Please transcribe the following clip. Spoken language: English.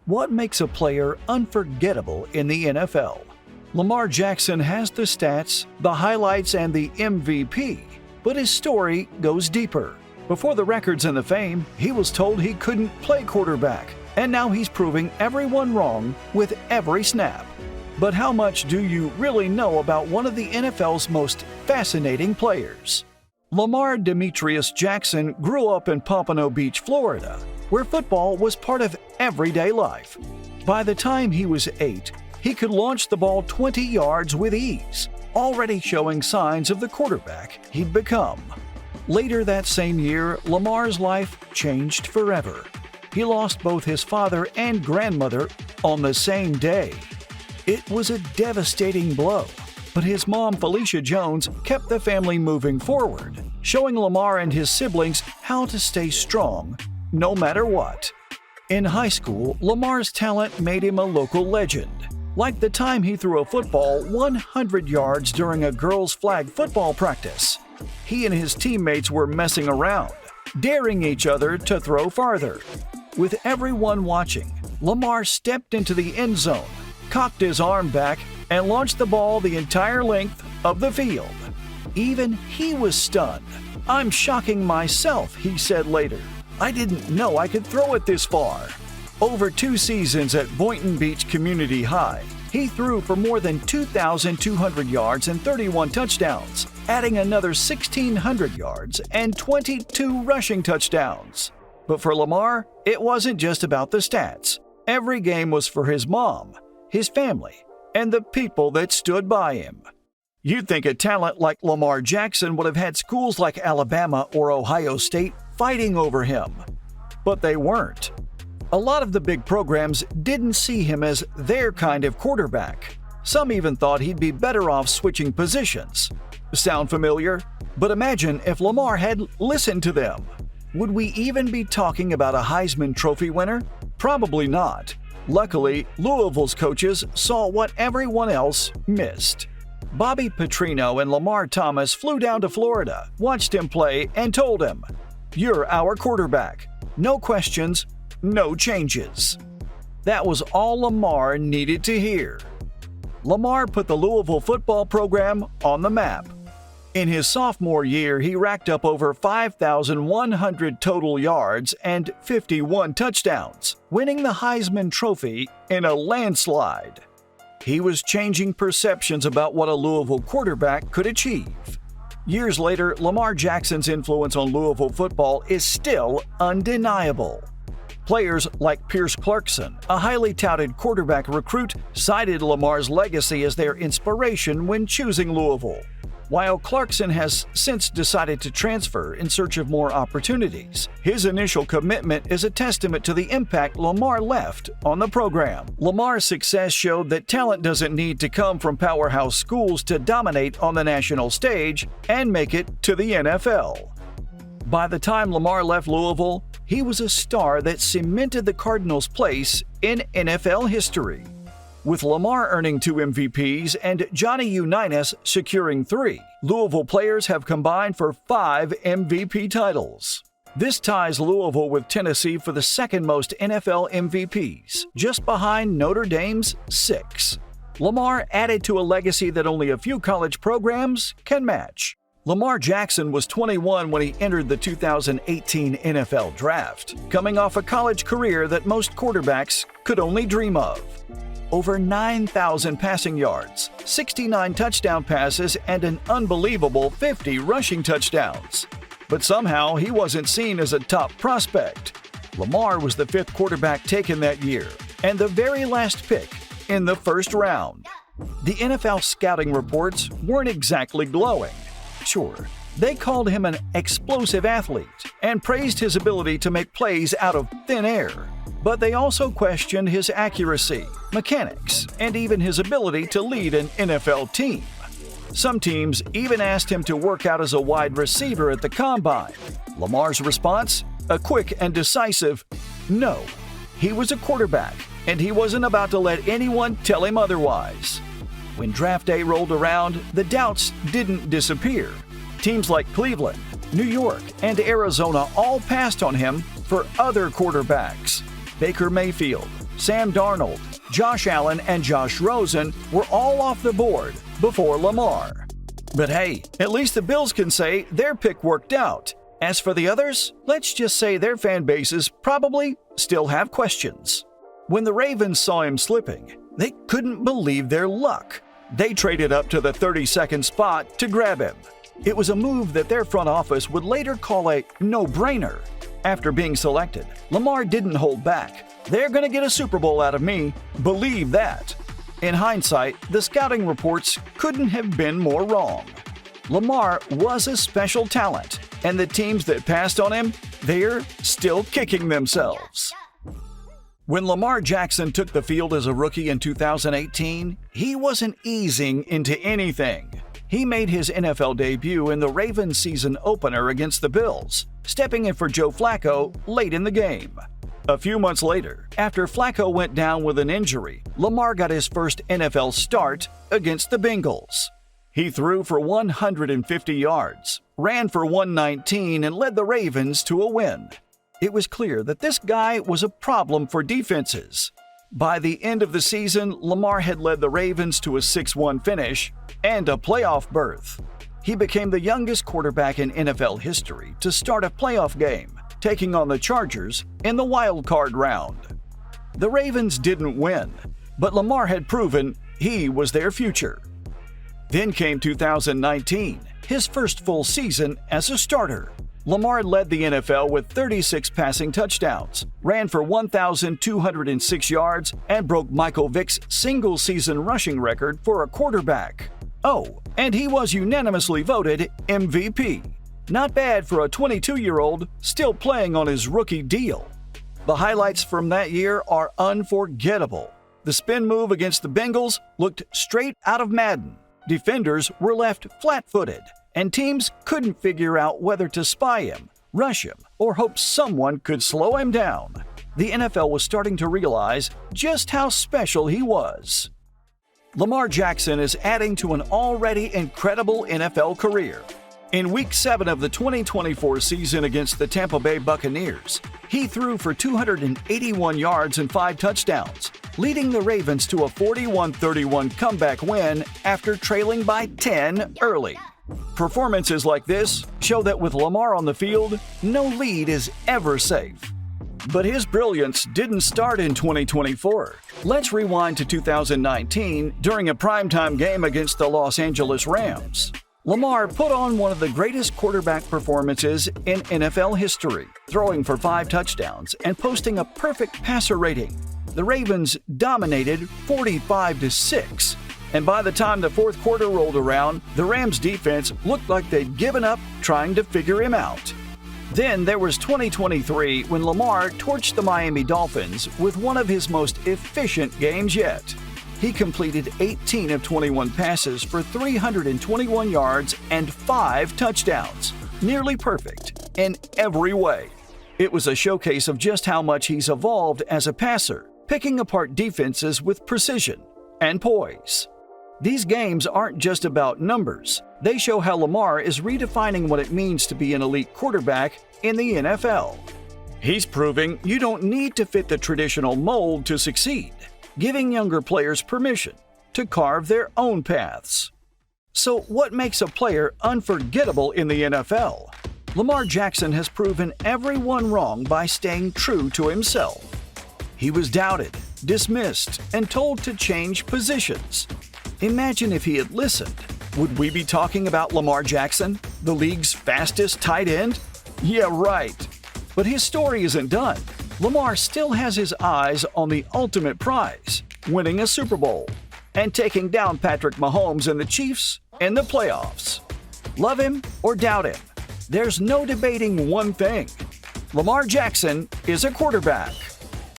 What makes a player unforgettable in the NFL? Lamar Jackson has the stats, the highlights, and the MVP, but his story goes deeper. Before the records and the fame, he was told he couldn't play quarterback, and now he's proving everyone wrong with every snap. But how much do you really know about one of the NFL's most fascinating players? Lamar Demetrius Jackson grew up in Pompano Beach, Florida, where football was part of everyday life. By the time he was 8, he could launch the ball 20 yards with ease, already showing signs of the quarterback he'd become. Later that same year, Lamar's life changed forever. He lost both his father and grandmother on the same day. It was a devastating blow, but his mom, Felicia Jones, kept the family moving forward, showing Lamar and his siblings how to stay strong no matter what. In high school, Lamar's talent made him a local legend, like the time he threw a football 100 yards during a girls' flag football practice. He and his teammates were messing around, daring each other to throw farther. With everyone watching, Lamar stepped into the end zone, cocked his arm back, and launched the ball the entire length of the field. Even he was stunned. "I'm shocking myself," he said later. "I didn't know I could throw it this far." Over 2 seasons at Boynton Beach Community High, he threw for more than 2,200 yards and 31 touchdowns, adding another 1,600 yards and 22 rushing touchdowns. But for Lamar, it wasn't just about the stats. Every game was for his mom, his family, and the people that stood by him. You'd think a talent like Lamar Jackson would have had schools like Alabama or Ohio State fighting over him, but they weren't. A lot of the big programs didn't see him as their kind of quarterback. Some even thought he'd be better off switching positions. Sound familiar? But imagine if Lamar had listened to them. Would we even be talking about a Heisman Trophy winner? Probably not. Luckily, Louisville's coaches saw what everyone else missed. Bobby Petrino and Lamar Thomas flew down to Florida, watched him play, and told him, "You're our quarterback. No questions, no changes." That was all Lamar needed to hear. Lamar put the Louisville football program on the map. In his sophomore year, he racked up over 5,100 total yards and 51 touchdowns, winning the Heisman Trophy in a landslide. He was changing perceptions about what a Louisville quarterback could achieve. Years later, Lamar Jackson's influence on Louisville football is still undeniable. Players like Pierce Clarkson, a highly touted quarterback recruit, cited Lamar's legacy as their inspiration when choosing Louisville. While Clarkson has since decided to transfer in search of more opportunities, his initial commitment is a testament to the impact Lamar left on the program. Lamar's success showed that talent doesn't need to come from powerhouse schools to dominate on the national stage and make it to the NFL. By the time Lamar left Louisville, he was a star that cemented the Cardinals' place in NFL history. With Lamar earning 2 MVPs and Johnny Unitas securing 3, Louisville players have combined for 5 MVP titles. This ties Louisville with Tennessee for the second most NFL MVPs, just behind Notre Dame's 6. Lamar added to a legacy that only a few college programs can match. Lamar Jackson was 21 when he entered the 2018 NFL Draft, coming off a college career that most quarterbacks could only dream of. Over 9,000 passing yards, 69 touchdown passes, and an unbelievable 50 rushing touchdowns. But somehow he wasn't seen as a top prospect. Lamar was the 5th quarterback taken that year, and the very last pick in the 1st round. The NFL scouting reports weren't exactly glowing. Sure, they called him an explosive athlete and praised his ability to make plays out of thin air. But they also questioned his accuracy, mechanics, and even his ability to lead an NFL team. Some teams even asked him to work out as a wide receiver at the Combine. Lamar's response? A quick and decisive no. He was a quarterback, and he wasn't about to let anyone tell him otherwise. When draft day rolled around, the doubts didn't disappear. Teams like Cleveland, New York, and Arizona all passed on him for other quarterbacks. Baker Mayfield, Sam Darnold, Josh Allen, and Josh Rosen were all off the board before Lamar. But hey, at least the Bills can say their pick worked out. As for the others, let's just say their fan bases probably still have questions. When the Ravens saw him slipping, they couldn't believe their luck. They traded up to the 32nd spot to grab him. It was a move that their front office would later call a no-brainer. After being selected, Lamar didn't hold back. They're going to get a Super Bowl out of me, believe that. In hindsight, the scouting reports couldn't have been more wrong. Lamar was a special talent, and the teams that passed on him, they're still kicking themselves. When Lamar Jackson took the field as a rookie in 2018, he wasn't easing into anything. He made his NFL debut in the Ravens season opener against the Bills, stepping in for Joe Flacco late in the game. A few months later, after Flacco went down with an injury, Lamar got his first NFL start against the Bengals. He threw for 150 yards, ran for 119, and led the Ravens to a win. It was clear that this guy was a problem for defenses. By the end of the season, Lamar had led the Ravens to a 6-1 finish and a playoff berth. He became the youngest quarterback in NFL history to start a playoff game, taking on the Chargers in the wild card round. The Ravens didn't win, but Lamar had proven he was their future. Then came 2019, his first full season as a starter. Lamar led the NFL with 36 passing touchdowns, ran for 1,206 yards, and broke Michael Vick's single-season rushing record for a quarterback. Oh, and he was unanimously voted MVP. Not bad for a 22-year-old still playing on his rookie deal. The highlights from that year are unforgettable. The spin move against the Bengals looked straight out of Madden. Defenders were left flat-footed, and teams couldn't figure out whether to spy him, rush him, or hope someone could slow him down. The NFL was starting to realize just how special he was. Lamar Jackson is adding to an already incredible NFL career. In Week 7 of the 2024 season against the Tampa Bay Buccaneers, he threw for 281 yards and 5 touchdowns, leading the Ravens to a 41-31 comeback win after trailing by 10 early. Performances like this show that with Lamar on the field, no lead is ever safe. But his brilliance didn't start in 2024. Let's rewind to 2019 during a primetime game against the Los Angeles Rams. Lamar put on one of the greatest quarterback performances in NFL history, throwing for 5 touchdowns and posting a perfect passer rating. The Ravens dominated 45-6. And by the time the fourth quarter rolled around, the Rams' defense looked like they'd given up trying to figure him out. Then there was 2023 when Lamar torched the Miami Dolphins with one of his most efficient games yet. He completed 18 of 21 passes for 321 yards and 5 touchdowns, nearly perfect in every way. It was a showcase of just how much he's evolved as a passer, picking apart defenses with precision and poise. These games aren't just about numbers. They show how Lamar is redefining what it means to be an elite quarterback in the NFL. He's proving you don't need to fit the traditional mold to succeed, giving younger players permission to carve their own paths. So what makes a player unforgettable in the NFL? Lamar Jackson has proven everyone wrong by staying true to himself. He was doubted, dismissed, and told to change positions. Imagine if he had listened. Would we be talking about Lamar Jackson, the league's fastest tight end? Yeah, right. But his story isn't done. Lamar still has his eyes on the ultimate prize, winning a Super Bowl, and taking down Patrick Mahomes and the Chiefs in the playoffs. Love him or doubt him, there's no debating one thing. Lamar Jackson is a quarterback.